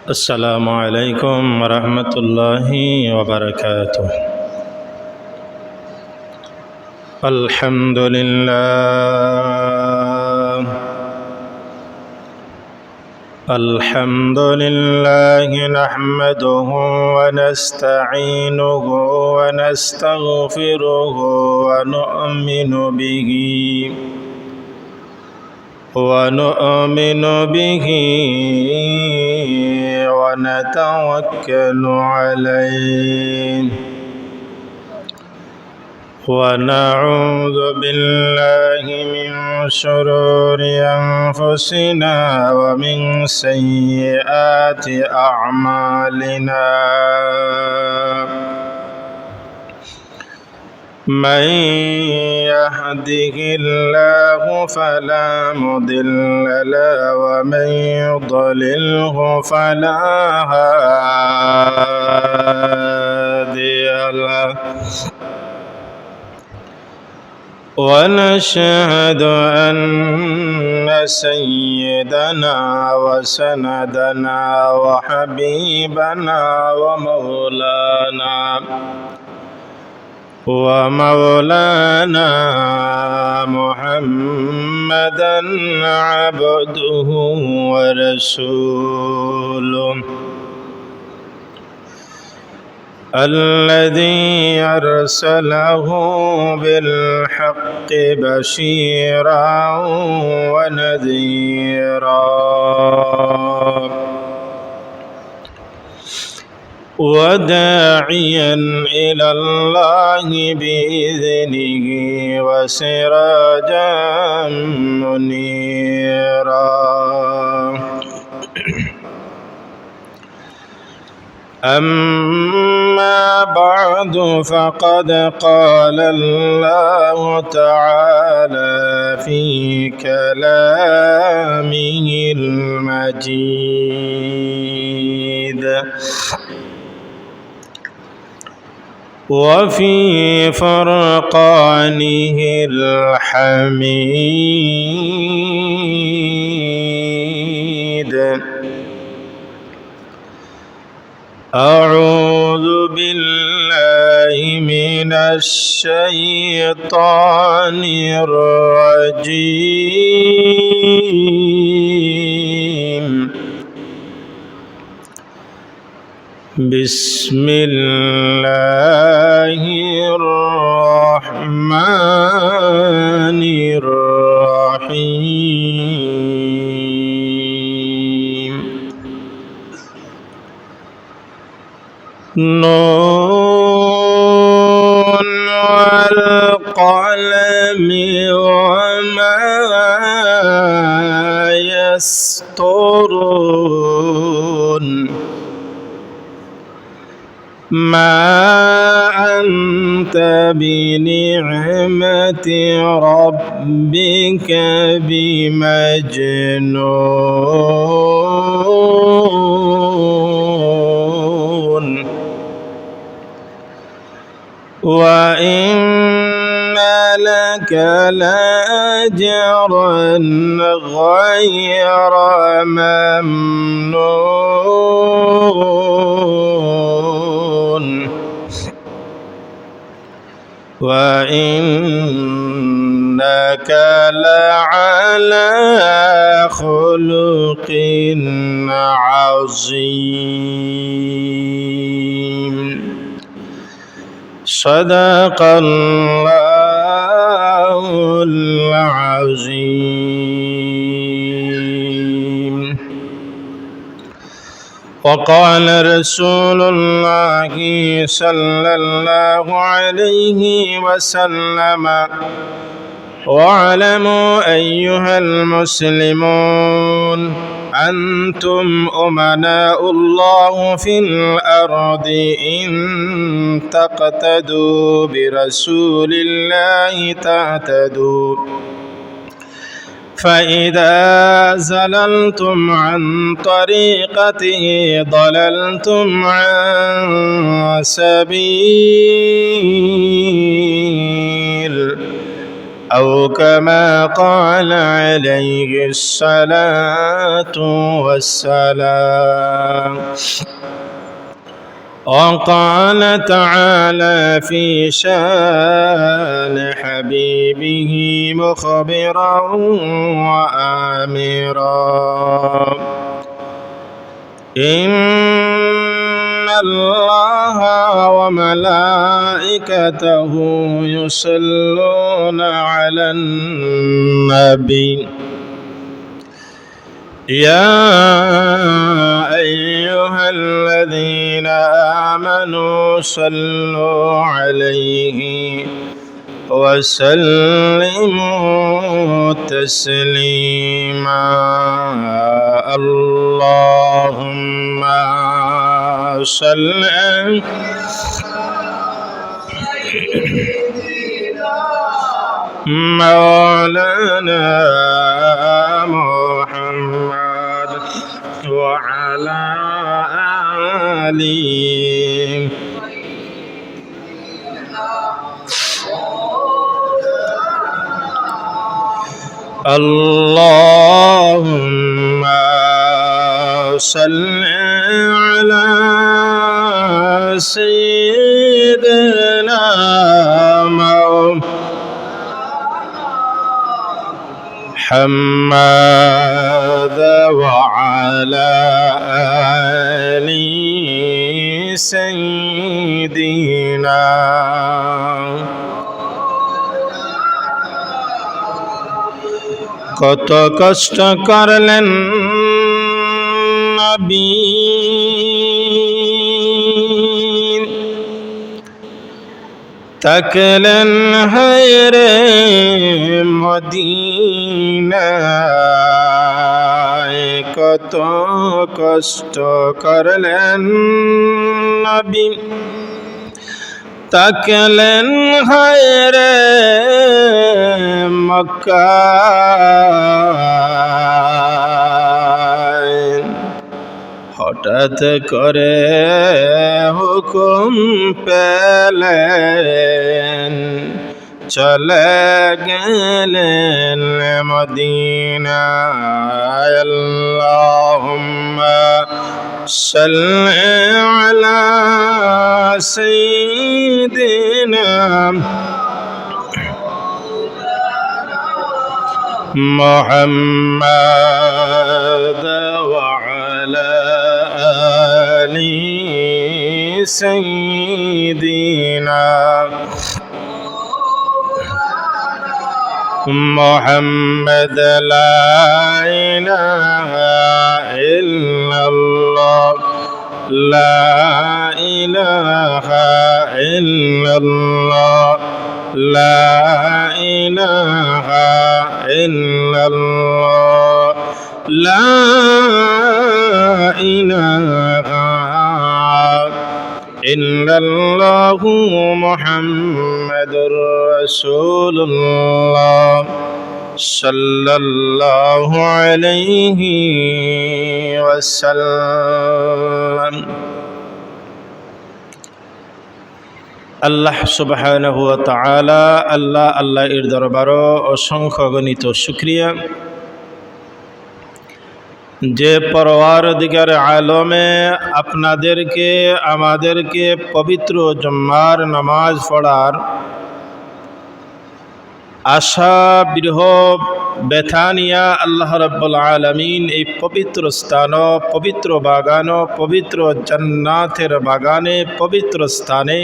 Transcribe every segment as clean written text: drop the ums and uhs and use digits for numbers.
السلام عليكم ورحمة الله وبركاته. الحمد لله نحمده ونستعينه ونستغفره ونؤمن به ونتوكل عليه ونعوذ بالله من شرور أنفسنا ومن سيئات أعمالنا. من يهده الله فلا مضل له ومن يضلله فلا هادي له. ونشهد أن سيدنا وسندنا وحبيبنا ومولانا محمدا عبده ورسوله الذي أرسله بالحق بشيرا ونذيرا وداعيا إلى الله بإذنه وسراجا منيرا. أما بعد فقد قال الله تعالى في كلامه المجيد وفي فرقانه الحميد. أعوذ بالله من الشيطان الرجيم. بسم الله الرحمن الرحيم. نون والقلم وما يسطرون. ما أنت بنعمة ربك بمجنون وإن لك لأجرا غير ممنون وإنك لعلى خلق عظيم. صدق الله العظيم. وقال رسول الله صلى الله عليه وسلم: واعلموا أيها المسلمون أنتم أمناء الله في الأرض إن تقتدوا برسول الله تهتدوا، فإذا زللتم عن طريقته ضللتم عن سبيل، أو كما قال عليه الصلاة والسلام. وقال تعالى في شان حبيبه مخبرا وآمرا إن الله وملائكته يصلون على النبي يا أيها الذين آمنوا صلوا عليه وسلموا تسليما اللهم صل مولانا محمد وعلى آله اللهم صل على سيدنا محمد وعلى آل سيدنا কত কষ্ট করলেন নবী তাকলেন হায়রে মদিনায় কত কষ্ট করলেন নবী তাকলেন হায়রে মক্কায় হঠাৎ করে হুকুম পেলেন চলে গেলেন মদিনায় আল্লাহুম্মা সাল্লি আলা সাইয়্যিদিনা محمد وعلى آل سيدنا محمد لا إله إلا الله لا إله إلا الله لا إله إلا الله لا إله إلا الله محمد رسول الله صلى الله عليه وسلم আল্লাহ সুবহানাহু ওয়া তাআলা আল্লাহ এর দরবারে অসংখ্য গণিত শুকরিয়া যে পরওয়ারদিগার আলমে আপনাদেরকে আমাদেরকে পবিত্র জুম্মার নামাজ পড়ার আশা বিরহ বেথানিয়া আল্লাহ রাব্বুল আলামিন এই পবিত্র স্থান পবিত্র বাগান পবিত্র জান্নাতের বাগানে পবিত্র স্থানে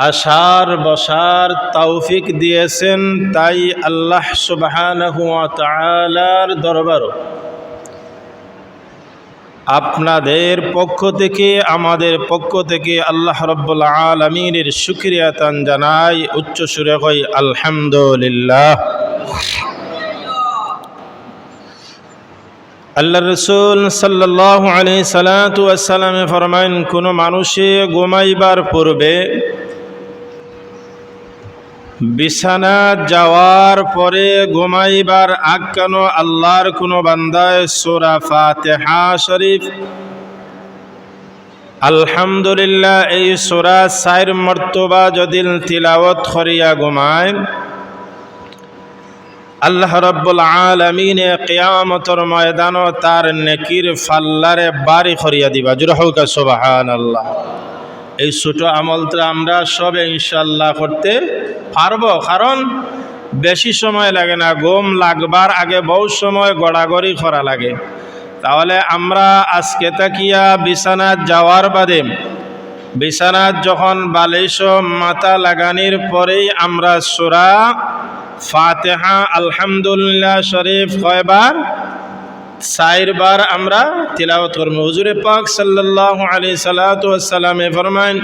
আসার বসার তৌফিক দিয়েছেন তাই আল্লাহ সুবহানাহু ওয়া তাআলার দরবার আপনাদের পক্ষ থেকে আমাদের পক্ষ থেকে আল্লাহ রাব্বুল আলামিনের শুকরিয়া তান জানাই উচ্চ সুরে কই আলহামদুলিল্লাহ। আল্লাহ রাসূল সাল্লাল্লাহু আলাইহি সাল্লাতু ওয়াস সালাম ফরমান কোন মানুষে ঘুমাইবার পূর্বে বিছানা যাওয়ার পরে ঘুমাইবার আগ কেন আল্লাহর কোনো বান্দায় সূরা ফাতিহা শরীফ আলহামদুলিল্লাহ এই সূরা 4 মর্তবা যদি তিলাওয়াত করিয়া ঘুমায় আল্লাহ রাব্বুল আলামিনে কিয়ামতের ময়দানও তার নেকির ফাল্লারে বাড়ি করিয়া দিবা। জোরে হোক সুবহানাল্লাহ। এই ছোট আমলটা আমরা সবে ইনশাআল্লাহ করতে পারবো, কারণ বেশি সময় লাগে না, ঘুম লাগবার আগে বহু সময় গড়াগড়ি করা লাগে। তাহলে আমরা আজকে তাকিয়া বিছানাত যাওয়ার বাদে, বিছানাত যখন বালিশ মাথা লাগানির পরেই আমরা সূরা ফাতিহা আলহামদুলিল্লাহ শরীফ কয়বার? 4 বার আমরা তিলাওয়াত করব। হুজুরে পাক সাল্লাল্লাহু আলাইহি সাল্লাতু ওয়াসসালামে ফরমান,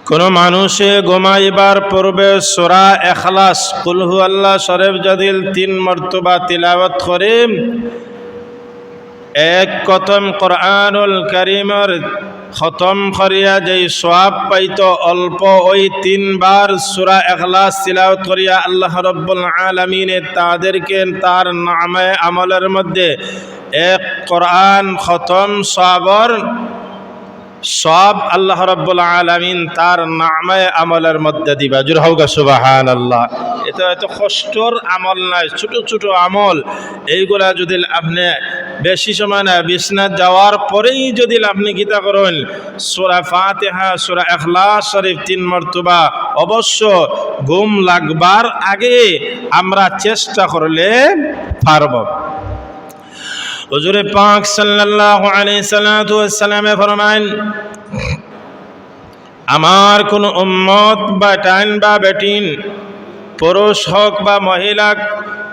কোন মানুষে ঘুমাইবার পূর্বে সূরা ইখলাস কুল হুয়াল্লাহ শরীফ যদি 3 মর্তবা তিলাওয়াত করে, এক খতম কোরআনুল কারীমের খতম করিয়া যেই সওয়াব পাইত অল্প, ওই 3 বার সূরা ইখলাস তিলাওয়াত করিয়া আল্লাহ রাব্বুল আলামিন তাদেরকে তার নামে আমলের মধ্যে এক কোরআন খতম সওয়াবর সব আল্লাহ রাব্বুল আলামিন তার নামে আমলের মধ্যে দিবা। জোরে হোক সুবহানাল্লাহ। এটা এত কষ্টর আমল নাই, ছোট ছোট আমল। এইগুলা যদি আপনি বেশি সময় না, বিছনাত যাওয়ার পরেই যদি আপনি গীতা করেন সূরা ফাতিহা সূরা ইখলাস শরীফ 3 মর্তবা, অবশ্য ঘুম লাগবার আগে আমরা চেষ্টা করলে পারব। হুজুরে পাক সাল্লাল্লাহু আলাইহি সাল্লাতু ওয়াসসালামে ফরমান, আমার কোন উম্মত বা টাইন বা বেটিন, পুরুষ হোক বা মহিলা,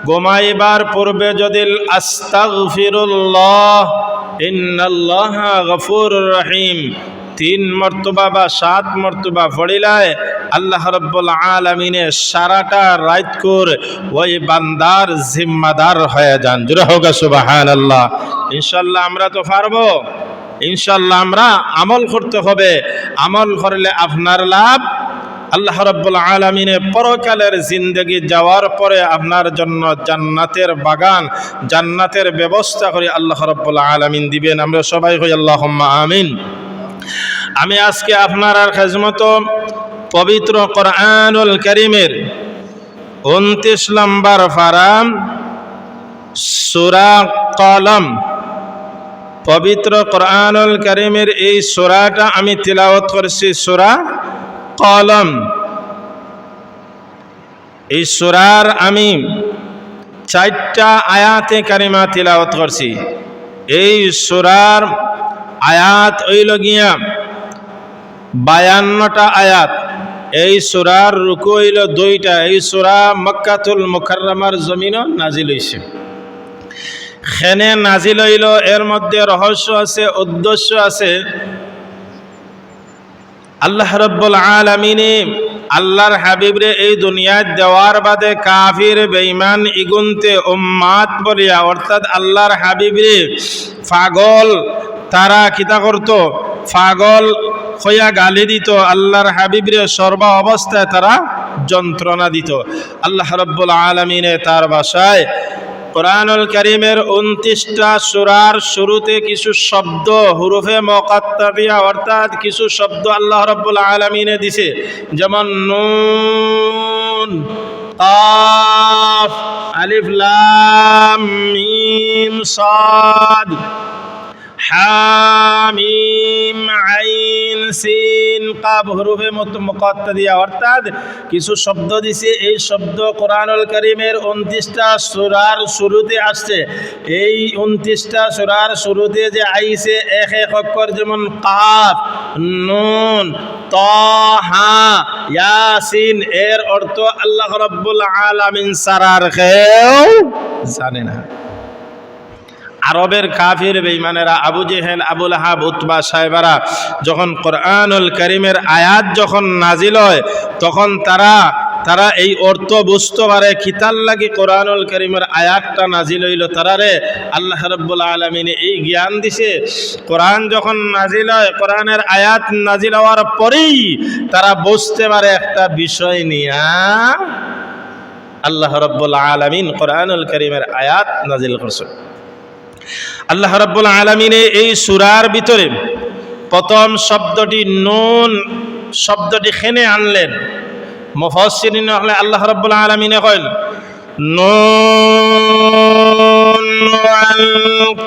ঘুমাইবার পূর্বে যদি আস্তাগফিরুল্লাহ ইন্নাল্লাহা গফুরুর রহিম 3 মর্তবা বা 7 মর্তবা পড়িলায়, আল্লাহ রাব্বুল আলামিনে সারাটা রাত করে ওই বান্দার জিম্মাদার হয়ে যান। জোরে হোক সুবহানাল্লাহ। ইনশাআল্লাহ আমরা তো পারবো, ইনশাআল্লাহ আমরা আমল করতে হবে। আমল করলে আপনার লাভ, আল্লাহ রাব্বুল আলামিনে পরকালের জিন্দেগি যাওয়ার পরে আপনার জন্য জান্নাতের বাগান, জান্নাতের ব্যবস্থা করে আল্লাহ রাব্বুল আলামিন দিবেন। আমরা সবাই কই আল্লাহুম্মা আমিন। আমি আজকে আপনার আর খেজমত পবিত্র কোরআনুল কারীমের 29 নম্বর পারা সূরা কলম, পবিত্র কোরআনুল কারীমের এই সূরাটা আমি তিলাওয়াত করছি, সূরা কলম। এই সূরার আমি 4টা আয়াতে কারিমা তিলাওয়াত করছি। এই সূরার আয়াত হইল গিয়া 52টা আয়াত। এই সূরার রুকু হইল 2টা। এই সূরা মক্কাতুল মুকাররমার জমিনও নাজিল হইছে। খেনে নাজিল হইল, এর মধ্যে রহস্য আছে, উদ্দেশ্য আছে। আল্লাহ রাব্বুল আলামিনে আল্লাহর হাবিবরে এই দুনিয়াত দেওয়ার বাদে কাফির বেঈমান ইগুনতে উম্মাত বলিয়া, অর্থাৎ আল্লাহর হাবিবরে পাগল তারা কিতা করত, পাগল হইয়া গালি দিত, আল্লাহর হাবিবরে সর্ব অবস্থায় তারা যন্ত্রণা দিত। আল্লাহ রাব্বুল আলামিনে তার ভাষায় কোরআনুল কারীমের 29টা সূরার শুরুতে কিছু শব্দ হুরুফে মুকাত্তাবিয়া, অর্থাৎ কিছু শব্দ আল্লাহ রাব্বুল আলামিনে দিছে, যেমন নুন, কাফ, আলিফ লাম মিম সাদ, হামিম আইন সিন কাফ, হুরুফে মুকাত্তাবিয়া, অর্থাৎ কিছু শব্দ দিছে। এই শব্দ কোরআনুল কারীমের 29টা সূরার শুরুতে আসছে। এই 29টা সূরার শুরুতে যে আইছে এক এক অক্ষর, যেমন কাফ, নুন, তাহা, ইয়াসিন, এর অর্থ আল্লাহ রাব্বুল আলামিন সারার কেউ জানে না। আরবের কাফির বেঈমানেরা আবু জেহেল, আবু লাহাব, উতবা সাহেবারা যখন কোরআনুল কারীমের আয়াত যখন নাজিল হয়, তখন তারা এই অর্থ বুঝতে পারে কিতাল লাগি কোরআনুল কারীমের আয়াতটা নাজিল হইল। তারারে আল্লাহ রাব্বুল আলামিন এই জ্ঞান দিছে, কোরআন যখন নাজিল হয়, কোরআনের আয়াত নাজিল হওয়ার পরেই তারা বুঝতে পারে একটা বিষয় নিয়া আল্লাহ রাব্বুল আলামিন কোরআনুল কারীমের আয়াত নাজিল করছেন। আল্লাহ রাব্বুল আলামিনে এই সূরার ভিতরে প্রথম শব্দটি নুন শব্দটি খেনে আনলেন। মুফাসসিরিন হলে আল্লাহ রাব্বুল আলামিনে কইল নুন ওয়াল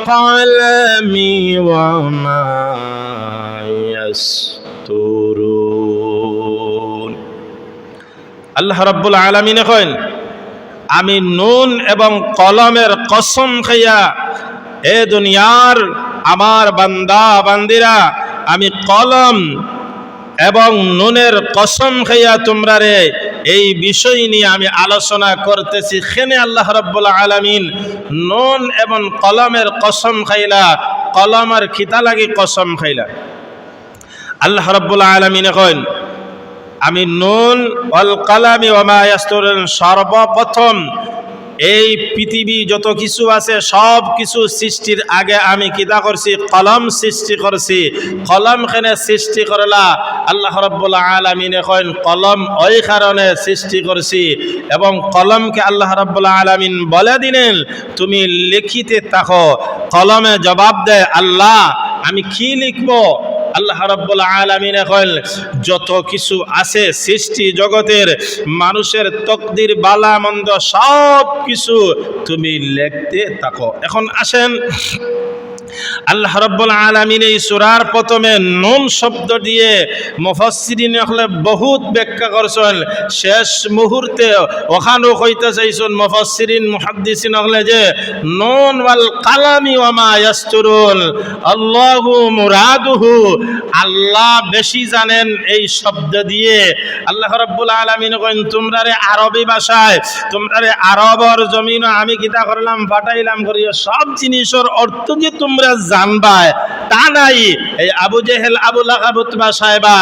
কলমি ওয়া মা ইয়াসতুরুন। আল্লাহ রাব্বুল আলামিন কইন, আমি নুন এবং কলমের কসম খাইয়া এ দুনিয়ার আমার বান্দা বান্দিরা, আমি কলম এবং নুনের কসম খাইয়া তোমরা রে এই বিষয় নিয়ে আমি আলোচনা করতেছি। খেনে আল্লাহ রাব্বুল আলামিন নুন এবং কলমের কসম খাইলা, কলমের খিতা লাগি কসম খাইলা। আল্লাহ রাব্বুল আলামিন কইন, আমি নুন ওয়াল কালামি ওয়া মা ইয়াসতুরুন, সর্বপ্রথম এই পৃথিবী যত কিছু আছে সব কিছু সৃষ্টির আগে আমি কিতা করছি? কলম সৃষ্টি করছি। কলম খেনে সৃষ্টি করলা আল্লাহ রাব্বুল আলামিন কইন, কলম ওই কারণে সৃষ্টি করছি। এবং কলমকে আল্লাহ রাব্বুল আলামিন বলে দিলেন, তুমি লিখিতে থাকো। কলমে জবাব দেয়, আল্লাহ আমি কি লিখবো? আল্লাহ রাব্বুল আলামিন কইল, যত কিছু আছে সৃষ্টি জগতের মানুষের তকদির বালা মন্দ সব কিছু তুমি লিখতে থাকো। এখন আসেন, আল্লাহ রাব্বুল আলামিন এই সূরার প্রথমে নুন শব্দ দিয়ে মুফাসসিরিন হলে বহুত ব্যাখ্যা করছেন। শেষ মুহূর্তে ওখানেও কইতে চাইছেন মুফাসসিরিন মুহাদ্দিসিন হলে যে নুন ওয়াল কালামি ওয়া মা ইয়াসতুরুন, আল্লাহু মুরাদুহু, আল্লাহ বেশি জানেন এই শব্দ দিয়ে। আল্লাহ রাব্বুল আলামিন কইন, তোমরা রে আরবি ভাষায়, তোমরা রে আরবর জমিন আমি কিতা করলাম ফাটাইলাম করিয়া সব জিনিসের অর্থ যে তোমরা জানবায় তা নাই। এই আবু জেহেল আবু লাহাব সাহেবা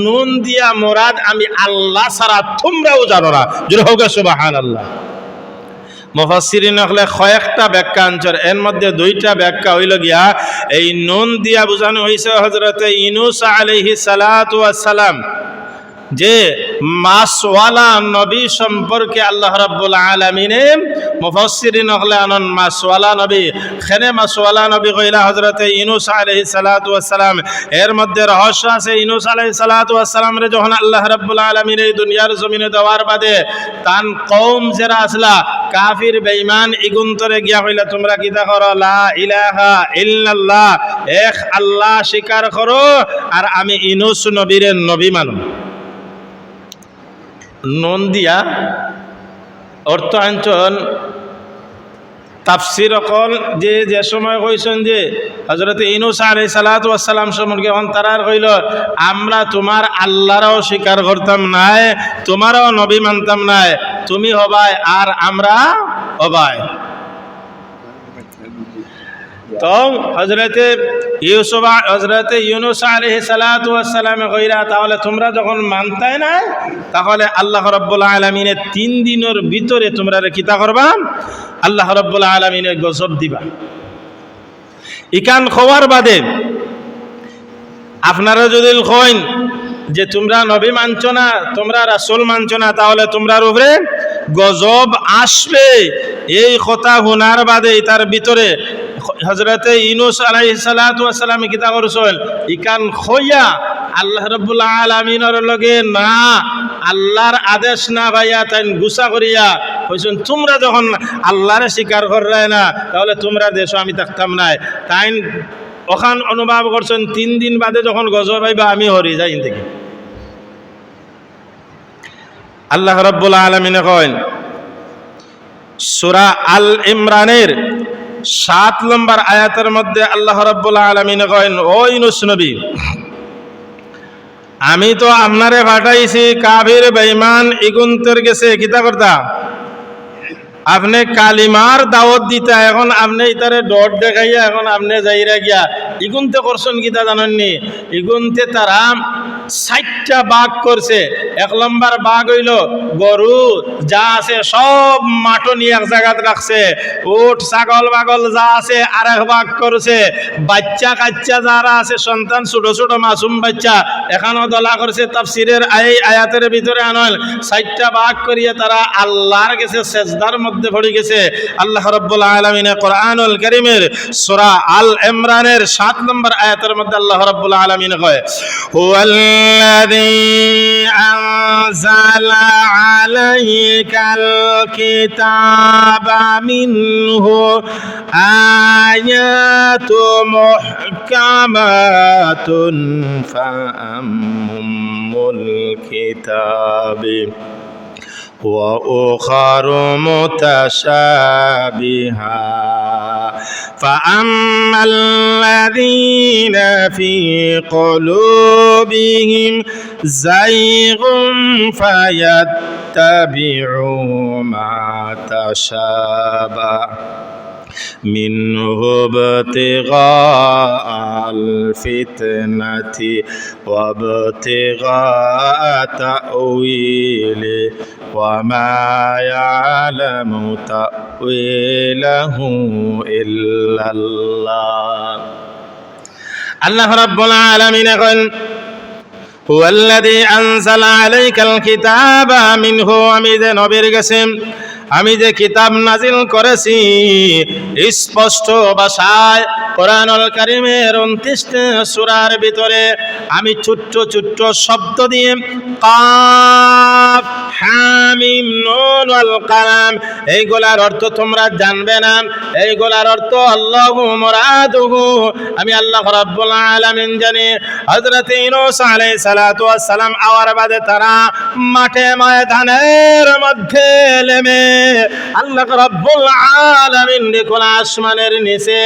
নুন দিয়া মুরাদ আমি আল্লাহ ছাড়া তোমরাও জানো না। জোরে হোক সুবহানাল্লাহ। মুফাসসিরিন হলে কয়েকটা ব্যাখ্যা আনছেন, এর মধ্যে দুইটা ব্যাখ্যা হইল গিয়া এই নুন দিয়া বোঝানো হয়েছে হযরতে ইউনূস আলাইহিস সালাতু ওয়াস সালাম, যে মাছওয়ালা নবী সম্পর্কে আল্লাহ রাব্বুল আলামিন মুফাসসিরিন হলে আনন মাছওয়ালা নবী। খেনে মাছওয়ালা নবী কইলা হযরতে ইউনূস আলাইহিস সালাতু ওয়াস সালাম। এর মধ্যে রহস্য আছে, ইউনূস আলাইহিস সালাতু ওয়াস সালাম রে যখন আল্লাহ রাব্বুল আলামিন এই দুনিয়ার জমিনে দেওয়ার বাদে তান কওম যারা আসলা কাফির বেঈমান ইগুন্তরে গিয়া কইলা, তোমরা কিতা করো? লা ইলাহা ইল্লাল্লাহ, এক আল্লাহ স্বীকার করো আর আমি ইউনূস নবীর নবী মানো। নুন দিয়া অর্থ আনছন তাফসীর অকল যে সময় কইছেন যে হযরত ইউনূস আলাইহিস সালাতু ওয়াস সালাম সম্পর্কে তারার কইল, আমরা তোমার আল্লাহরও স্বীকার করতাম নাই, তোমারও নবী মানতাম নাই, তুমি হবাই আর আমরা হবাই। তো হযরতে ইউনূস আলাইহিস সালাতু ওয়াস সালামে কইরা, তাহলে তোমরা যখন মানতাই না তাহলে আল্লাহ রাব্বুল আলামিনের 3 দিনের ভিতরে তোমরা কিতা করবা? আল্লাহ রাব্বুল আলামিনের গজব দিবা। ইকান খোয়ার বাদে আপনারা যদি কইন যে তোমরা নবী মানছ না, তোমরা রাসূল মানছ না, তাহলে তোমরার উপরে গজব আসবে। এই কথা শোনার বাদে তার ভিতরে হযরতে ইউনূস আলাইহিস সালাতু ওয়াস সালাম কিতা করছেন? ইকান খইয়া আল্লাহ রাব্বুল আলামিনের লগে না আল্লাহর আদেশ না ভাইয়া তাই গুসা করিয়া কইছেন, তোমরা যখন আল্লাহরে স্বীকার করলে না তাহলে তোমরা দেশে আমি থাকতাম না। তাই ওখান অনুভব করছেন 3 দিন বাদে যখন গজব আইবা আমি হরি যাই থেকে। আল্লাহ রাব্বুল আলামিন কইন সূরা আল ইমরানের 7 নম্বর আয়াতের মধ্যে আল্লাহ রাব্বুল আলামিন কইন, ও ইউনূস নবী, আমি তো আপনারে পাঠাইছি কাফির বেঈমান ইগুন্তর গেছে কিতা করতা? আপনি কালিমার দাওয়াত দিতা। এখন আপনি ইতারে ডট দেখাইয়া এখন আপনি যাইরা গিয়া ইগুনতে করছেন কিতা জানেননি? ইগুনতে তারা 60টা বাঘ করছে। 1 নম্বর বাঘ হইল গরু যা আছে সব মাটো নিয়ে এক জায়গাত রাখছে, উট ছাগল বাগল যা আছে আরেক ভাগ করছে, বাচ্চা কাচ্চা যারা আছে সন্তান ছোট ছোট মাসুম বাচ্চা এখানেও দলা করছে। তাফসীরের এই আয়াতের ভিতরে আনল 60টা বাঘ করিয়া তারা আল্লাহর কাছে সেজদার মধ্যে পড়ে গেছে। আল্লাহ রাব্বুল আলামিন কোরআনুল কারীমের সূরা আল ইমরানের 7 নম্বর আয়াতের মধ্যে আল্লাহ রাব্বুল আলামিন কয়, হুয়াল الذي أنزل عليك الكتاب منه آيات محكمات فأم الكتاب وأخر متشابهات فأما الذين في قلوبهم زيغ فيتبعون ما تشابه منه ابتغاء الفتنة وابتغاء تأويله وما يعلم تأويله إلا الله الله رب العالمين يقول هو الذي أنزل عليك الكتاب منه أميد نبير قسم আমি যে কিতাব নাজিল করেছি স্পষ্ট ভাষায় কোরআনুল কারীমের 29টা সূরার ভিতরে আমি ছোট্ট ছোট্ট শব্দ দিয়ে কাফ হামিম নুন ওয়াল কালাম এইগুলার অর্থ তোমরা জানবে না, এইগুলার অর্থ আল্লাহু মুরাদুহু আমি আল্লাহ রাব্বুল আলামিন জানি। হযরত ইউনূস আলাইহিস সালাতু ওয়াস সালাম আওয়ার বাদে তারা মাঠে ময়দানের মধ্যে নেমে আল্লাহ রাব্বুল আলামিন দেখুন আসমানের নিচে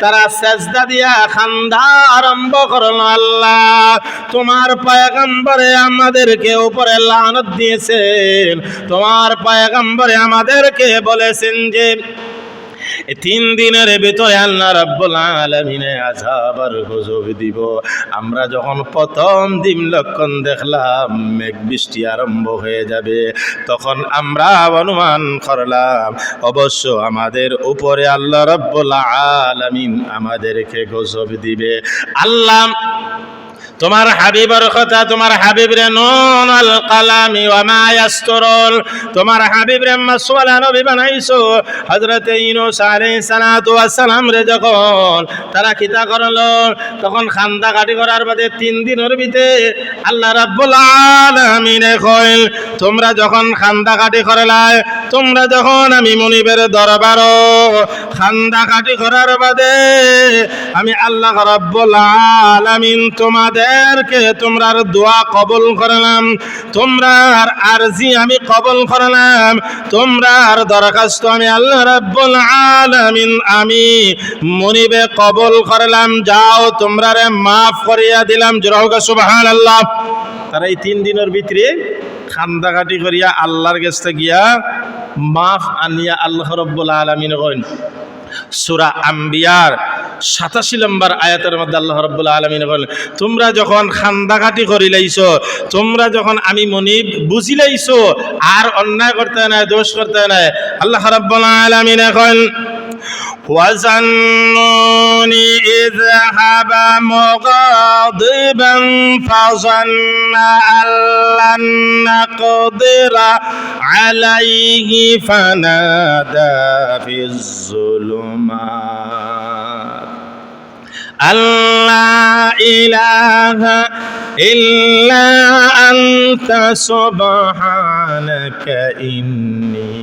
তারা সেজদা দিয়া খান্দা আরম্ভ করলো, আল্লাহ তোমার পয়গম্বরে আমাদেরকে উপরে লানত দিয়েছেন, তোমার পয়গম্বরে আমাদেরকে বলেছেন যে 3 দিনের ভিতরে আল্লাহ রাব্বুল আলামিন আযাব আর গজব দিব। আমরা যখন প্রথম দিন লক্ষণ দেখলাম মেঘ বৃষ্টি আরম্ভ হয়ে যাবে, তখন আমরা অনুমান করলাম অবশ্য আমাদের উপরে আল্লাহ রাব্বুল আলামিন আমাদেরকে গজব দিবে। আল্লাহ তোমার হাবিবের কথা, তোমার হাবিবরে নুন আল কালামি ওয়া মা ইয়াসতুরুন, তোমার হাবিবরে মাসওয়ালা নবী বানাইছো। হযরত ইউনূস আলাইহিস সালাতু ওয়াস সালাম রে যখন তারা কিতা করলো, তখন খান্দা কাটি করার বাদে 3 দিনের ভিতরে আল্লাহ রাব্বুল আলামিন কইল তোমরা যখন খান্দা কাটি করলাই, তোমরা যখন আমি মুনিবের দরবার খান্দা কাটি করার বাদে আমি আল্লাহ রাব্বুল আলামিন তোমাদেরকে তোমরার দোয়া কবুল করলাম, তোমরার আরজি আমি কবুল করলাম, তোমরার দরখাস্ত আমি আল্লাহ রাব্বুল আলামিন আমি মুনিবে কবুল করলাম, যাও তোমরারে মাফ করিয়া দিলাম। জোরে সুবহানাল্লাহ। তারা এই 3 দিনের ভিতরে খান্দাকাটি করিয়া আল্লাহর কাছে গিয়া মাফ আনিয়া আল্লাহ রাব্বুল আলামিন কইন সূরা আম্বিয়ার 87 নম্বর আয়াতের মধ্যে আল্লাহ রাব্বুল আলামিন বলেন তোমরা যখন খান্দাকাটি করিলাইছো, তোমরা যখন আমি মুনিব বুঝিলাইছো আর অন্যায় করতে নাই, দোষ করতে নাই, আল্লাহ রাব্বুল আলামিন কইন وَظَنُّونِ إِذْ ذَهَبَ مُغَاضِبًا فَظَنَّ أَن لَّن نَّقْدِرَ عَلَيْهِ فَنَادَىٰ فِي الظُّلُمَاتِ أَن لَّا إِلَٰهَ إِلَّا أَنتَ سُبْحَانَكَ إِنِّي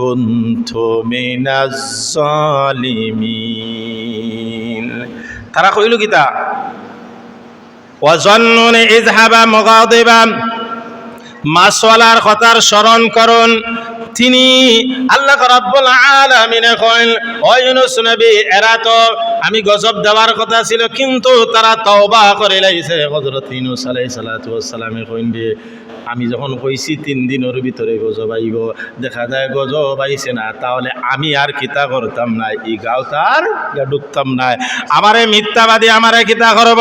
কুনতু মিনাজ জালিমিন। তারা কইল কিতা ওয়াজান্নুন ইযহাবা মুগাদিবান, মাসওয়ালার কথার স্মরণ করুন। তিনি আল্লাহ রাব্বুল আলামিন কইল ও ইউনূস নবী এরা তো আমি গজব দেওয়ার কথা ছিল কিন্তু তারা তওবা করে লাইছে। হযরত ইউনূস আলাইহিস সালাতু ওয়াস সালামে কইন যে আমি যখন কইছি 3 দিনের ভিতরে গজব আইব, দেখা যায় গজব আইছে না, তাহলে আমি আর কিতা করতাম না, ই গাঁও তার ঢুকতাম না, আমারে মিথ্যাবাদী আমারে কিতা করব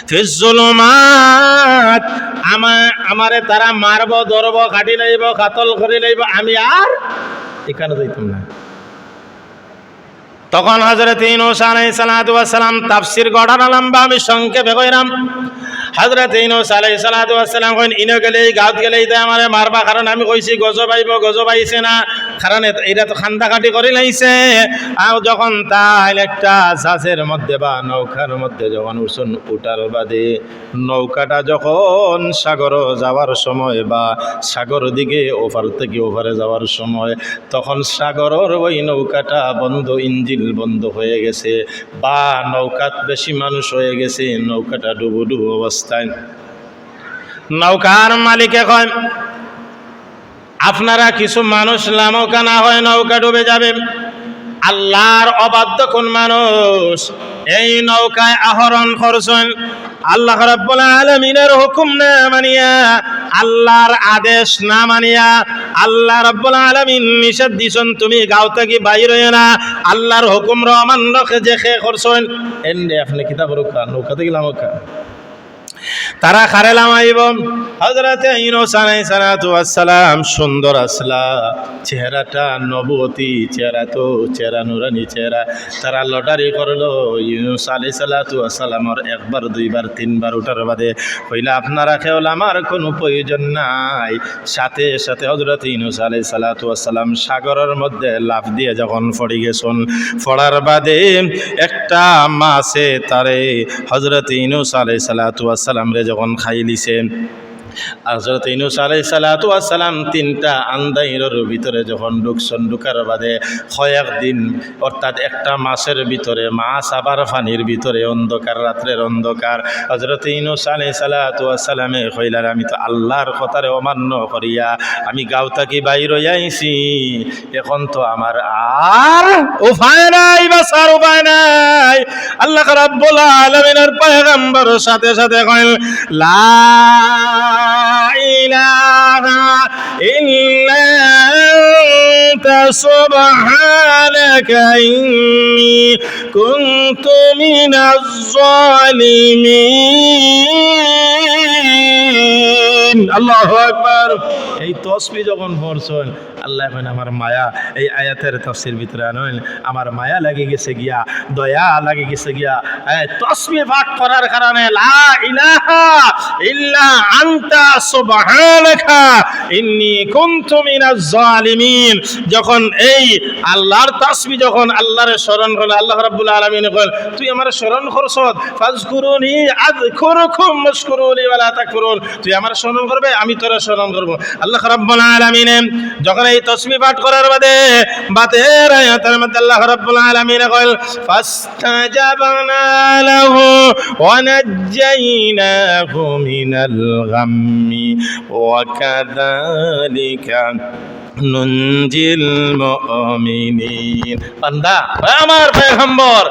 ফিজ্জুলুমাত, আমারে তারা মারব, ধরব, কাটি লাইব, কাতল করে লাইব, আমি আর এখানে যাইতাম না। তখন হযরত ইউনূস আলাইহিস সালাতু ওয়াস সালাম তাফসীর গড়ার লম্বা আমি সংক্ষেপে কইরাম। হযরত ইউনূস আলাইহিস সালাতু ওয়াস সালাম কইন ইনো গেলেই গাঁত গেলেই তাই আমারে মারবা, কারণ আমি কইছি গজব আইব, গজব আইছে না, কারণ এটা তো খান্দাকাটি করে লাইছে। আর যখন তাই একটা জাহাজের মধ্যে বা নৌকার মধ্যে যখন উঠছেন, উঠার বাদে নৌকাটা যখন সাগর যাওয়ার সময় বা সাগর দিকে ওপার থেকে ওপারে যাওয়ার সময়, তখন সাগরের ওই নৌকাটা বন্ধ, ইঞ্জিন বন্ধ হয়ে গেছে বা নৌকাত বেশি মানুষ হয়ে গেছে, নৌকাটা ডুবু ডুবু অবস্থায়। নৌকার মালিকে কয় আপনারা কিছু মানুষ লামৌকা না হয় নৌকা ডুবে যাবে। আল্লাহর অবাধ্য কোন মানুষ এই নৌকায় আহরণ করছেন, আল্লাহ রাব্বুল আলামিনের হুকুম না মানিয়া, আল্লাহর আদেশ না মানিয়া, আল্লাহ রাব্বুল আলামিন নিষেধ দিছেন তুমি গাঁও থেকে বাইর হইও না, আল্লাহর হুকুম অমান্য যে খে করছেন, এন্ডে আপনি কিতাব রক্ষা নৌকা থেকে লামৌকা তারা খারেলাম আইব। হযরত ইউনূস আলাইহিস সালাতু ওয়াস সালাম সুন্দর আসলা, চেহারাটা নবুয়তি চেহারা, তো চেহারা নুরানি চেহারা। তারা লটারি করলো ইউনূস আলাইহিস সালাতু ওয়াস সালামর একবার দুইবার তিনবার উঠার বাদে কইলা আপনারা কেউ আমার কোনো প্রয়োজন নাই। সাথে সাথে হযরত ইউনূস আলাইহিস সালাতু ওয়াস সালাম সাগরের মধ্যে লাফ দিয়ে যখন পড়ে গেছেন, পড়ার বাদে একটা মাছে তারে হযরত ইউনূস আলাইহিস সালাতু ওয়াস সালাম রে যখন খাই লিছেন, হযরত ইউনূস আলাইহিস সালাতু ওয়াস সালাম তিনটা আন্দাইরের ভিতরে যখন ঢুকছেন, ঢুকার বাদে কয়েকদিন, অর্থাৎ একটা মাসের ভিতরে মাছ আবার পানির ভিতরে অন্ধকার, রাত্রের অন্ধকার। হযরত ইউনূস আলাইহিস সালাতু ওয়াস সালামে কইলার আমি তো আল্লাহর কথারে অমান্য করিয়া আমি গাঁও থেকে বাইর হইয়া আইছি, এখন তো আমার আর উপায় নাই, বাঁচার উপায় নাই। আল্লাহ রাব্বুল আলামিনের পয়গম্বর সাথে সাথে কইল লা ইলাহা ইল্লা আনতা সুবহানাকা ইন্নী কুনতু মিনাজ জালিমিন। আল্লাহু আকবার। এই তাসবিহ যখন পড়ছেন, আল্লাহ এখন আমার মায়া, এই আয়াতের তাফসীর ভিতরে আনেন, আমার মায়া লাগে গেছে গিয়া, দয়া লাগে গেছে গিয়া তাসবিহ পাঠ করার কারণে লা ইলাহা ইল্লা আনতা সুবহানাকা ইন্নী কুনতু মিনাজ জালিমিন। যখন এই আল্লাহর তাসবিহ, যখন আল্লাহর স্মরণ করলে, আল্লাহ রাব্বুল আলামিন কইল তুই আমার স্মরণ করছস, ফাজকুরুনি আযকুরুকুম ওয়াশকুরুলি ওয়ালা তাকফুরুন, তুই আমার স্মরণ করবে আমি তোর স্মরণ করব। আল্লাহ রাব্বুল আলামিন যখন এই তাসবিহ পাঠ করার বাতের আয়াতের মধ্যে আল্লাহ রাব্বুল আলামিন কইল ফাস্তাজাবনা লাহু ওয়া নাজ্জাইনাহু মিনাল গাম্মি ওয়া কাযালিকা নুনজিল মুমিনিন। বান্দা আমার পয়গম্বর,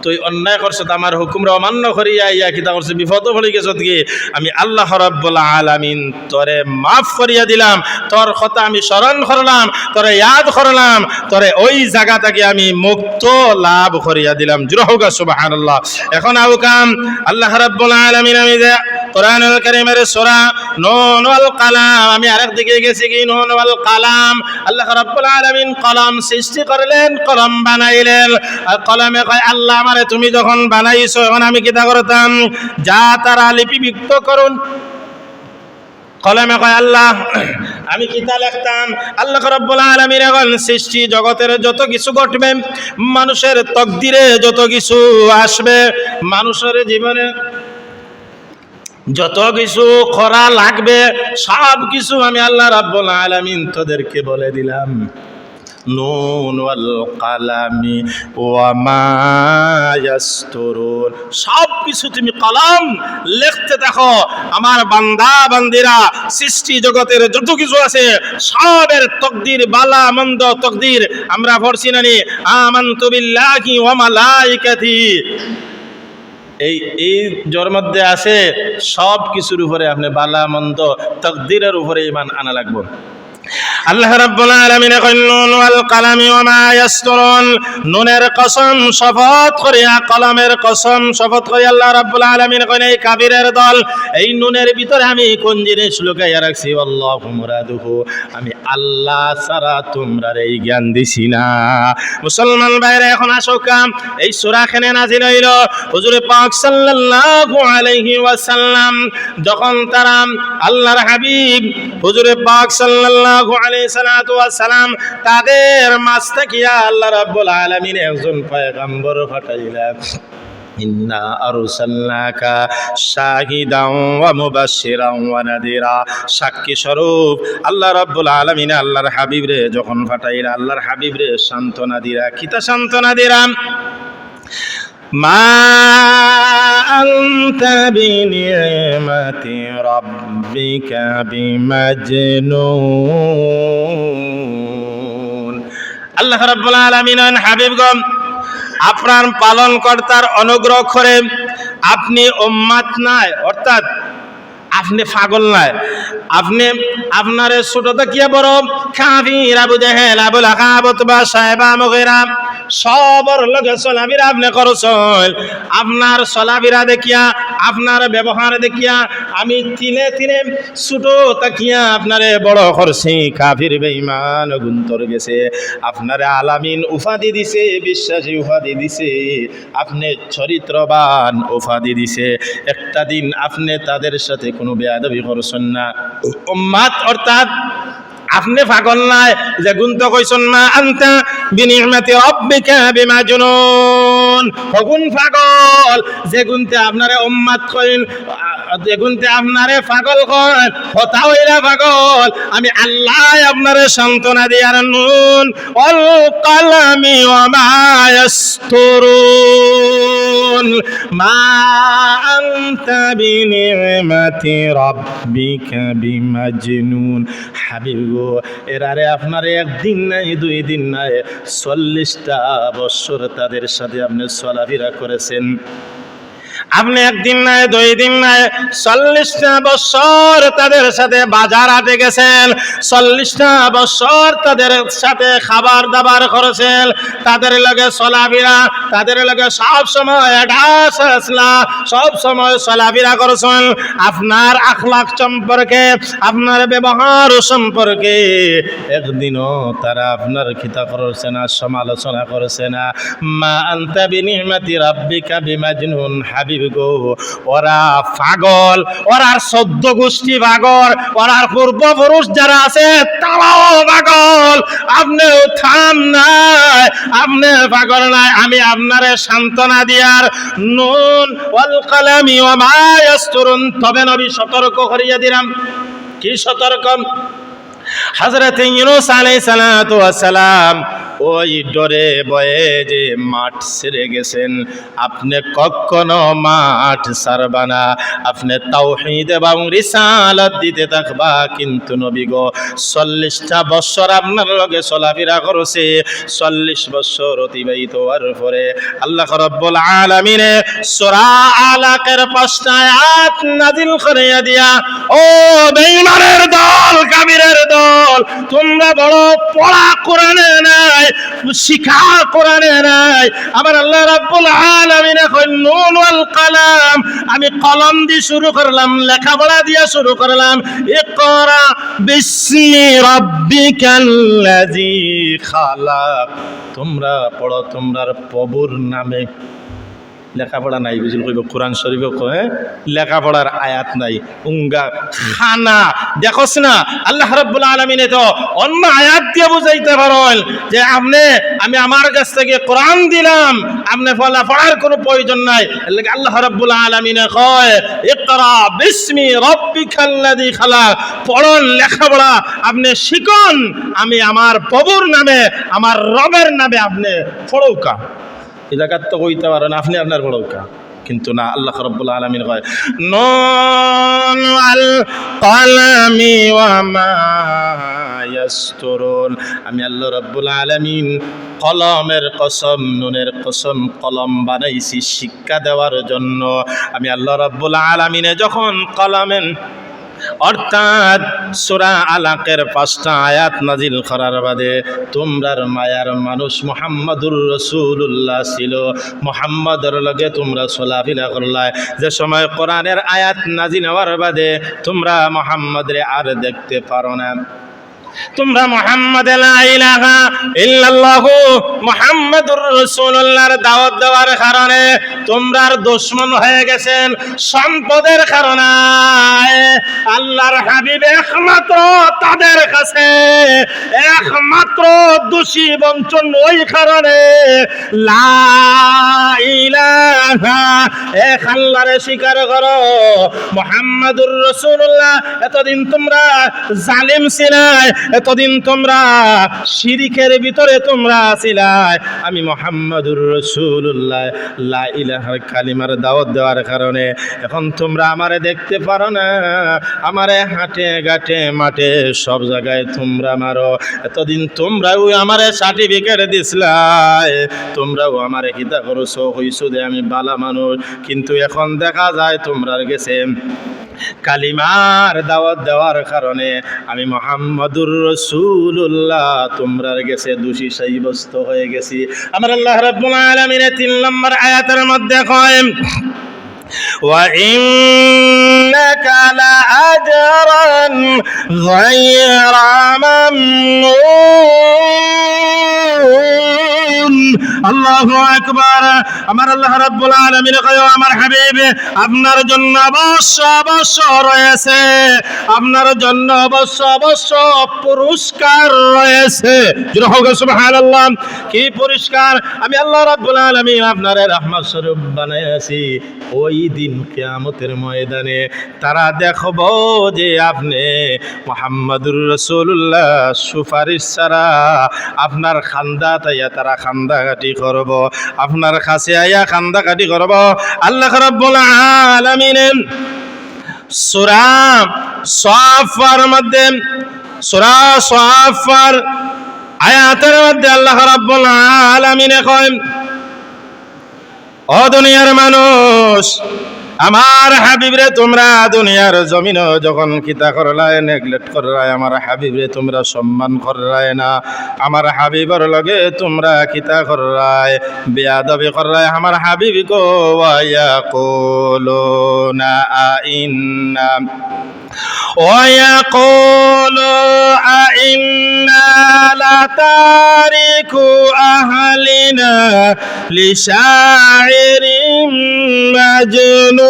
তুই অন্যায় করছ, আমার হুকুমরা অমান্য করিয়া ইয়া কিতা করছে, বিপদ পড়ে গেছ কি, আমি আল্লাহ রাব্বুল আলামিন তোরে মাফ করিয়া দিলাম, তোর কথা আমি স্মরণ করলাম, তোরে ইয়াদ করলাম, তোরে ওই জায়গা থেকে আমি মুক্ত লাভ করিয়া দিলাম। জুড়ে হোক সুবহানাল্লাহ। এখন আউকাম আল্লাহ রাব্বুল আলামিন, আমি যে কোরআনুল কারীমের সূরা নুন ওয়াল কালাম, আমি আরেক দিকে গেছি কি নুন ওয়াল কালাম, আল্লাহ রাব্বুল আলামিন কলম সৃষ্টি করলেন, কলম বানাইলেন। আর কলমে কয় আল্লাহ আমারে তুমি যখন বানাইছো, এখন আমি কিতা করতাম, যা তারা লিপিবদ্ধ করুন। কলমে কয় আল্লাহ আমি কিতা লিখতাম। আল্লাহ রাব্বুল আলামিন এখন সৃষ্টি জগতের যত কিছু ঘটবে, মানুষের তকদিরে যত কিছু আসবে, মানুষের জীবনে যত কিছু করা লাগবে, সব কিছু আমি আল্লাহ রাব্বুল আলামিন তোদেরকে বলে দিলাম। নুন ওয়াল কালামি ওয়া মা ইয়াসতুরুন, সব কিছু তুমি কলম লিখতে দেখো। আমার বান্দা বান্দিরা সৃষ্টি জগতের যত কিছু আছে সবের তকদির, বালা মন্দ তকদির আমরা পড়ছি না নি, আমানতু বিল্লাহি ওয়া মালাইকাতি, এই জোর মধ্যে আছে সব কিছুর উপরে আপনি বালা মন্দ তকদিরের উপরে ঈমান আনা লাগবে। আল্লাহ রাব্বুল আলামিন কইন নুন ওয়াল কালামি ওয়া মা ইয়াসতুরুন, নুনের কসম শপথ করিয়া, কলমের কসম শপথ করিয়া আল্লাহ রাব্বুল আলামিন কইন এই কাফিরের দল, এই নুনের ভিতরে আমি কোন জিনিস লুকাইয়া রাখছি, আল্লাহু মুরাদুহু, আমি আল্লাহ ছাড়া তোমরা এই জ্ঞান দিছি না। মুসলমান ভাইরা এখন আসোকা, এই সূরা খানে নাযিল হইল হুজুর পাক সাল্লাল্লাহু আলাইহি ওয়াসাল্লাম যখন তারা আল্লাহর হাবিব হুজুর পাক সাল্লাল্লাহু আলাইহি সাল্লাতু ওয়াসাল্লাম তাদের মাঝ থেকে আল্লাহ রাব্বুল আলামিন একজন পয়গম্বর পাঠাইলেন। ইন্না আরসালনাকা শাহিদান ওয়া মুবাশশিরান ওয়া নাদিরা, সাক্ষী স্বরূপ আল্লাহ রাব্বুল আলামিন আল্লাহর হাবিবরে যখন পাঠাইলেন, আল্লাহর হাবিবরে সান্ত্বনা দিরা, কিতা সান্ত্বনা দিরা, মা আনতা বিনিমাতি রাব্বিকা বিমাজনুন। আল্লাহ রাব্বুল আলামিন হাবিবগণ আপনার পালনকর্তার অনুগ্রহ করে আপনি উম্মাত নাই, অর্থাৎ আপনি পাগল নাই, আপনি আপনার ছোট দেখিয়া বড় কাফির আবু জাহেল, আবু লাহাব, উতবা, সাইবা, মুগীরা সবর লগে চলাফেরা আপনি করছেন। আপনার চলাফেরা দেখিয়া, আপনার ব্যবহার দেখিয়া আমি তিলে তিলে ছোট তাকিয়া আপনারে বড় করছি। কাফির বেঈমান গুন্তর গেছে, আপনারে আলামিন উপাধি দিছে, বিশ্বাসী উপাধি দিছে, আপনি চরিত্রবান উপাধি দিছে। একটা দিন আপনি তাদের সাথে কোনো বেয়াদবি করছেন না। উম্মাত অর্থাৎ আপনি পাগল নাই যে গুন্ত কইছেন মা আনতা বিনিমাতি রাব্বিকা বিমাজনুন, হগুন পাগল যে গুনতে আপনারে উম্মাত কইন, যে গুনতে আপনারে পাগল কইন, কথা হইলা পাগল। আমি আল্লাহ আপনারে সান্ত্বনা দিয়ার নুন ওয়াল কালামি ওয়া মা ইয়াসতুরুন, মা আনতা বিনিমাতি রাব্বিকা বিমাজনুন। হাবিব এরারে আপনারে একদিন নাই, দুই দিন নাই, 40টা বছর তাদের সাথে আপনি চলাফেরা করেছেন। আপনি একদিন নাই, দুই দিন নাই, 40টা বছর তাদের সাথে বাজার হাটে গেছেন, 40টা বছর তাদের সাথে খাবার দাবার করেছেন, তাদের লগে চলাফেরা, তাদের লগে সব সময় সব সময় চলাফেরা করেছেন। আপনার আখলাক সম্পর্কে, আপনার ব্যবহার সম্পর্কে একদিনও তারা আপনার খিতা করেছে না, সমালোচনা করেছে না। মা আনতা বিনিমাতি রাব্বিকা বিমাজনুন। হাবিব গো, ওরা পাগল, ওরার 14 গোষ্ঠী পাগল, ওরার পূর্বপুরুষ যারা আছে তারাও পাগল। আপনিও থাম নাই, আপনি পাগল নাই। আমি আপনারে সান্ত্বনা দিয়ার নুন ওয়াল কালামি ওয়া মা ইয়াসতুরুন। তবে নবী সতর্ক করিয়া দিলাম। কি সতর্ক? হযরত ইউনূস আলাইহিস সালাতু ওয়াস সালাম ওই ডরে ভয়ে যে মাঠ ছেড়ে গেছেন, আপনি কখনো মাঠ ছাড়বা না, আপনি তাওহীদ এবং রিসালাত দিতে থাকবা। কিন্তু নবী গো, 40টা বছর আপনার লগে চলাফেরা করছে, 40 বছর অতিবাহিত হওয়ার পরে আল্লাহ রাব্বুল আলামিন সূরা আলাকের 5টা আয়াত নাযিল করিয়া দিয়া, ও বেঈমানের দল, কাফিরের দল, তোমরা বড় পড়া কোরআনে নাই, শিখা কোরআনে নাই। আমার আল্লাহ রাব্বুল আলামিন কই নুন ওয়াল কালাম, আমি কলম দিয়ে শুরু করলাম, লেখাপড়া দিয়ে শুরু করলাম। ইকরা বিসমি রাব্বিকাল্লাযী খালাক, তোমরা পড়ো তোমার প্রভুর নামে। লেখাপড়া নাই, বুঝল কইব কোরআন শরীফে কয় লেখাপড়ার আয়াত নাই। উঙ্গা খানা দেখোস না, আল্লাহ রাব্বুল আলামিন তো অন্য আয়াত দিয়ে বুঝাইতে পারেন যে আমি আমার কাছ থেকে কোরআন দিলাম, আপনি পড়ার কোনো প্রয়োজন নাই। আল্লাহ রাব্বুল আলামিন কয় ইকরা বিসমি রাব্বিকাল্লাযী খালাক, পড়ুন, লেখাপড়া আপনি শিখুন, আমি আমার প্রভুর নামে, আমার রবের নামে আপনি পড়ৌকা। এই জায়গার তো কইতে পারেন আপনি আপনার পড়ৌকা, কিন্তু না, আল্লাহ রাব্বুল আলামিন কয় নুন ওয়াল কালামি ওয়া মা ইয়াসতুরুন। আমি আল্লাহ রাব্বুল আলামিন কলমের কসম, নুনের কসম, কলম বানাইছি শিক্ষা দেওয়ার জন্য। আমি আল্লাহ রাব্বুল আলামিনে যখন অর্থাৎ সূরা আলাকের 5টা আয়াত নাজিল করার বাদে তোমরার মায়ার মানুষ মুহাম্মাদুর রাসূলুল্লাহ ছিল, মুহাম্মাদের লগে তোমরা চলাফেরা করলাই। যে সময় কোরআনের আয়াত নাজিল হওয়ার বাদে তোমরা মুহাম্মাদরে আর দেখতে পারো না, তোমরা মুহাম্মাদ লা ইলাহা ইল্লাল্লাহু মুহাম্মাদুর রাসূলুল্লাহর দাওয়াত দেওয়ার কারণে তোমরার দুশমন হয়ে গেছেন। সম্পদের কারণে আল্লাহর হাবিব একমাত্র তাদের কাছে একমাত্র দোষী বঞ্চন, ওই কারণে লা ইলাহা এক আল্লাহরে স্বীকার করো, মুহাম্মাদুর রাসূলুল্লাহ। এতদিন তোমরা জালিম ছিলাই, এতদিন তোমরা শিরিকের ভিতরে তোমরা ছিলাই। আমি মুহাম্মাদুর রাসূলুল্লাহ লা ইলাহার কালিমার দাওয়াত দেওয়ার কারণে এখন তোমরা আমারে দেখতে পারো না, আমারে হাটে ঘাটে মাঠে সব জায়গায় তোমরা মারো। এতদিন তোমরাও আমারে সার্টিফিকেট দিছিলাই, তোমরাও আমারে কিতা করছো, হইছো যে আমি বালা মানুষ, কিন্তু এখন দেখা যায় তোমরার গেছে কালিমার দাওয়াত দেওয়ার কারণে আমি মুহাম্মাদুর রাসূলুল্লাহ তোমরার গেছে দোষী সাব্যস্ত হয়ে গেছি। আমার আল্লাহ রাব্বুল আলামিন 3 নম্বর আয়াতের মধ্যে কয় ওয়া ইন্নাকা লাআজরান গায়রা মামনুন। আল্লাহু আকবার। আমার আল্লাহ রাব্বুল আলামিন কয় আমার হাবিব আপনার জন্য অবশ্য অবশ্য রয়েছে, আপনার জন্য অবশ্য অবশ্য পুরস্কার রয়েছে। সুবহানাল্লাহ। কি পুরস্কার? আমি আল্লাহ রাব্বুল আলামিন আপনারে রহমত স্বরূপ বানাইছি। ওই দিন কিয়ামতের ময়দানে তারা দেখব যে আপনি মুহাম্মাদুর রাসূলুল্লাহ সুপারিশ ছাড়া আপনার খান্দা তাইয়া তারা খান্দাঘাটি করব, আপনার কাছে আইয়া খান্দাঘাটি করব। আল্লাহ রাব্বুল আলামিন সূরা সাফার মধ্যে, সূরা সাফার আয়াতের মধ্যে আল্লাহ রাব্বুল আলামিন কয় ও দুনিয়ার মানুষ, আমার হাবিবরে তোমরা দুনিয়ার জমিন যখন কিতা করলায় নেগলেক্ট করলায়, আমার হাবিবরে তোমরা সম্মান করলায় না, আমার হাবিবর লগে তোমরা কিতা করলায় বেয়াদবি করলায়। আমার হাবিব গো ওয়ায়াকুলুনা আইন্না ويقولوا أئنا لتاركو أهلنا لشاعر مجنون।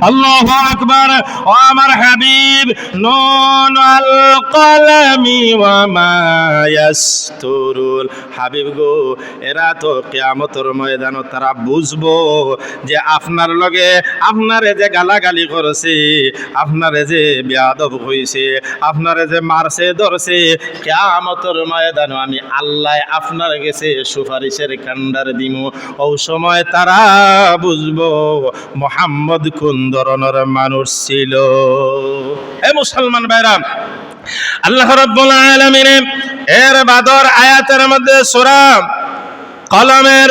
আল্লাহু আকবার। ও আমার হাবিব, নুন আল কলমি ওয়া মা ইয়াসতুরুল। হাবিব গো, এরা তো কিয়ামতের ময়দানে তারা বুঝবো যে আপনার লগে আপনারে যে গালাগালি করছে, আপনারে যে বেয়াদব হইছে, আপনারে যে মারছে ধরছে, কিয়ামতের ময়দানে আমি আল্লাহ আপনার গেছে সুপারিশের কান্ডার দিমু। ও সময় তারা বুঝবো মুহাম্মদ কোন ধরনের মানুষ ছিল। এ মুসলমান ভাইরা, আল্লাহ রাব্বুল আলামিন এর বাদর আয়াতের মধ্যে সূরা কলমের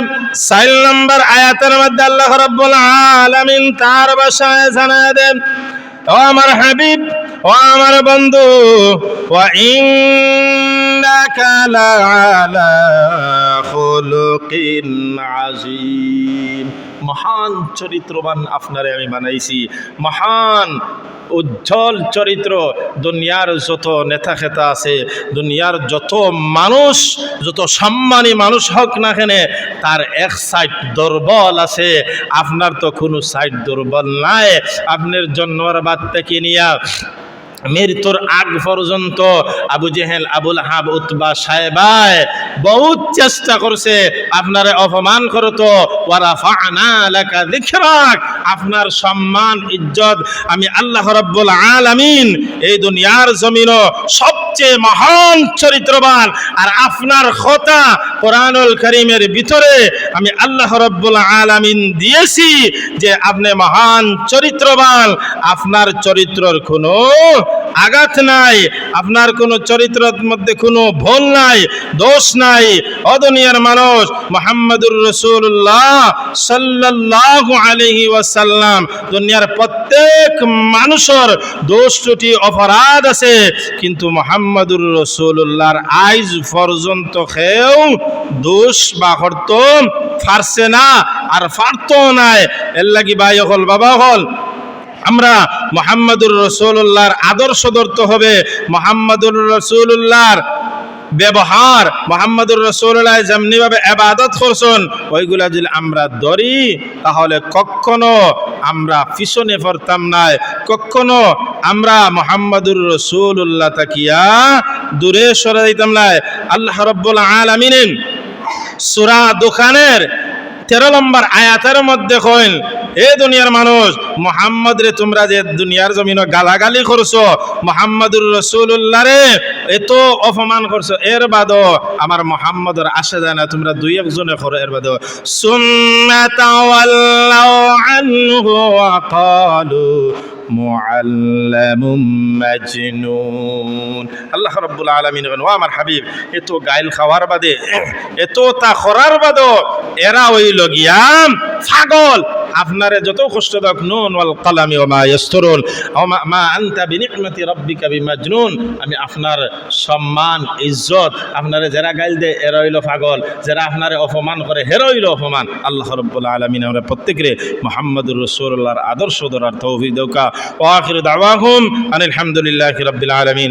4 নম্বর আয়াতের মধ্যে আল্লাহ রাব্বুল আলামিন তার ভাষায় জানায় দেন, ও আমার হাবিব, ও আমার বন্ধু, ওয়া ইন্নাকা লাআলা খুলুকিন আযীম। মহান চরিত্রবান আপনারে আমি বানাইছি, মহান উজ্জ্বল চরিত্র। দুনিয়ার যত নেতা খেতা আছে, দুনিয়ার যত মানুষ, যত সম্মানী মানুষ হোক না কেন, তার এক সাইড দুর্বল আছে, আপনার তো কোনো সাইড দুর্বল নাই। আপনার জন্মের বাদ থেকে নিয়া মৃত্যুর আগ পর্যন্ত আবু জেহেল, আবুল আহাব, উতবা, সাহেবায় বহুত চেষ্টা করছে আপনারে অপমান করতো। ওয়ারাফা'না লাকা যিকরাক, আপনার সম্মান ইজ্জত আমি আল্লাহ রাব্বুল আলামিন এই দুনিয়ার জমিনও সবচেয়ে মহান চরিত্রবান, আর আপনার কথা কোরআনুল কারীমের ভিতরে আমি আল্লাহ রাব্বুল আলামিন দিয়েছি যে আপনি মহান চরিত্রবান, আপনার চরিত্রের কোনো আঘাত নাই, আপনার কোনো চরিত্রের মধ্যে কোনো ভুল নাই, দোষ নাই। ও দুনিয়ার মানুষ, মুহাম্মদুর রাসূলুল্লাহ সাল্লাল্লাহু আলাইহি ওয়াসাল্লাম, দুনিয়ার প্রত্যেক মানুষের দোষ ত্রুটি অপরাধ আছে, কিন্তু মুহাম্মদুর রাসূলুল্লাহর আইজ পর্যন্ত কেউ দোষ বা করত পারছে না, আর পারতো নাই। এর লাগি ভাই হল, বাবা হল, আমরা মুহাম্মদুর রাসূলুল্লাহর আদর্শ ধরতে হবে। মুহাম্মদুর রাসূলুল্লাহর ব্যবহার, মুহাম্মদুর রাসূলুল্লাহ যেমনি ভাবে ইবাদত করছেন, ওইগুলা যদি আমরা ধরি তাহলে কখনো আমরা পিছনে পড়তাম না, কখনো আমরা মুহাম্মদুর রাসূলুল্লাহ তাকিয়া দূরে সরে যাইতাম না। আল্লাহ রাব্বুল আলামিন সূরা দুখানের 13 নম্বর আয়াতের মধ্যে কইন, এ দুনিয়ার মানুষ, মুহাম্মদ রে তোমরা যে দুনিয়ার জমিনে গালাগালি করছো, মুহাম্মদুর রাসূলুল্লাহ রে এত অপমান করছো, এর বাদও আমার মুহাম্মদের আসে যায় না, তোমরা দুই একজনে করো, এর বাদও সুম্মা তাওয়াল্লাউ আনহু ওয়া ক্বালু মুআল্লামুম মাজনুন। আল্লাহ রাব্বুল আলামিন বলেন, ও আমার হাবিব, এত গাইল খাওয়ার বাদে, এত তা করার বাদও এরা হইল গিয়া পাগল। আপনারে যত কষ্ট দাও, নুন ওয়াল কলামি ওয়া মা ইয়াসতুরুন মা আনতা বিনি'মাতি রাব্বিকা বিমাজনুন, আমি আপনার সম্মান ইজ্জত, আপনারে যারা গাইল দে এরা হইল পাগল, যারা আপনারে অপমান করে হেরা হইল অপমান। আল্লাহ রাব্বুল আলামিন আমরা প্রত্যেকরে মুহাম্মদুর রাসূলুল্লাহর আদর্শ ধরার তৌফিক দাও। ওয়া আখিরু দাওয়াহুম আনিল হামদুলিল্লাহি রাব্বিল আলামিন।